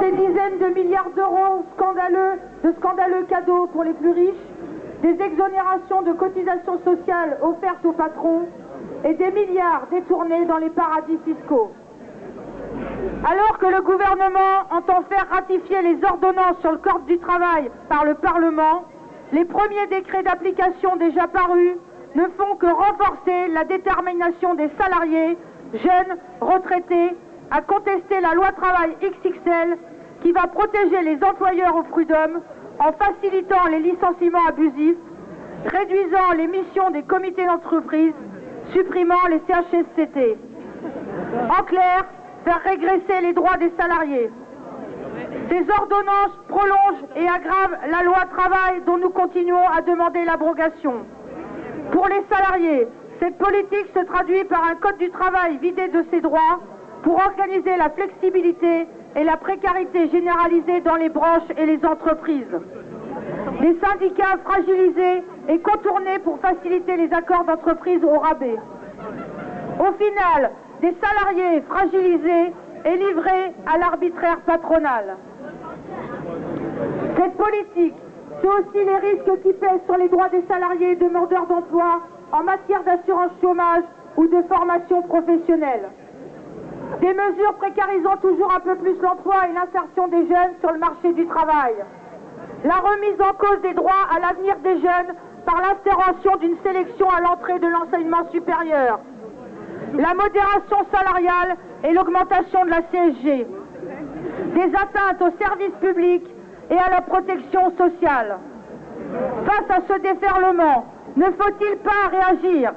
Ces dizaines de milliards d'euros de scandaleux cadeaux pour les plus riches, des exonérations de cotisations sociales offertes aux patrons et des milliards détournés dans les paradis fiscaux. Alors que le gouvernement entend faire ratifier les ordonnances sur le code du travail par le Parlement, les premiers décrets d'application déjà parus ne font que renforcer la détermination des salariés, jeunes, retraités, à contester la loi travail XXL qui va protéger les employeurs au prud'homme en facilitant les licenciements abusifs, réduisant les missions des comités d'entreprise, supprimant les CHSCT. En clair, faire régresser les droits des salariés. Ces ordonnances prolongent et aggravent la loi travail dont nous continuons à demander l'abrogation. Pour les salariés, cette politique se traduit par un code du travail vidé de ses droits pour organiser la flexibilité et la précarité généralisée dans les branches et les entreprises. Des syndicats fragilisés et contournés pour faciliter les accords d'entreprise au rabais. Au final, des salariés fragilisés et livrés à l'arbitraire patronal. Cette politique, c'est aussi les risques qui pèsent sur les droits des salariés et demandeurs d'emploi en matière d'assurance chômage ou de formation professionnelle. Des mesures précarisant toujours un peu plus l'emploi et l'insertion des jeunes sur le marché du travail. La remise en cause des droits à l'avenir des jeunes par l'instauration d'une sélection à l'entrée de l'enseignement supérieur. La modération salariale et l'augmentation de la CSG. Des atteintes aux services publics et à la protection sociale. Face à ce déferlement, ne faut-il pas réagir?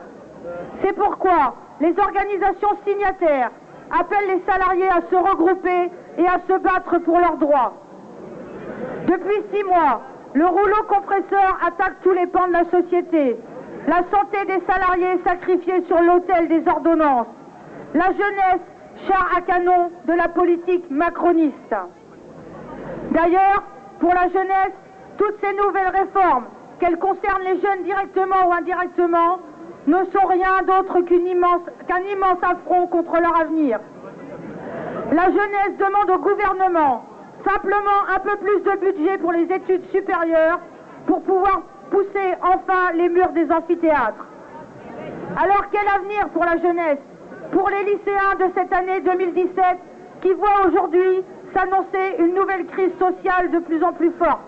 C'est pourquoi les organisations signataires appellent les salariés à se regrouper et à se battre pour leurs droits. Depuis 6 mois, le rouleau compresseur attaque tous les pans de la société. La santé des salariés est sacrifiée sur l'autel des ordonnances. La jeunesse, char à canon de la politique macroniste. D'ailleurs, pour la jeunesse, toutes ces nouvelles réformes, qu'elles concernent les jeunes directement ou indirectement, ne sont rien d'autre qu'un immense affront contre leur avenir. La jeunesse demande au gouvernement simplement un peu plus de budget pour les études supérieures pour pouvoir pousser enfin les murs des amphithéâtres. Alors quel avenir pour la jeunesse, pour les lycéens de cette année 2017 qui voient aujourd'hui s'annoncer une nouvelle crise sociale de plus en plus forte?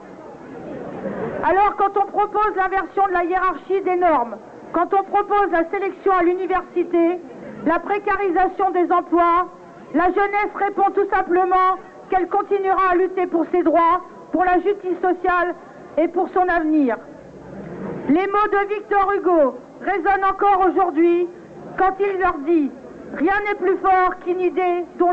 Alors quand on propose l'inversion de la hiérarchie des normes, quand on propose la sélection à l'université, la précarisation des emplois, la jeunesse répond tout simplement qu'elle continuera à lutter pour ses droits, pour la justice sociale et pour son avenir. Les mots de Victor Hugo résonnent encore aujourd'hui quand il leur dit « Rien n'est plus fort qu'une idée dont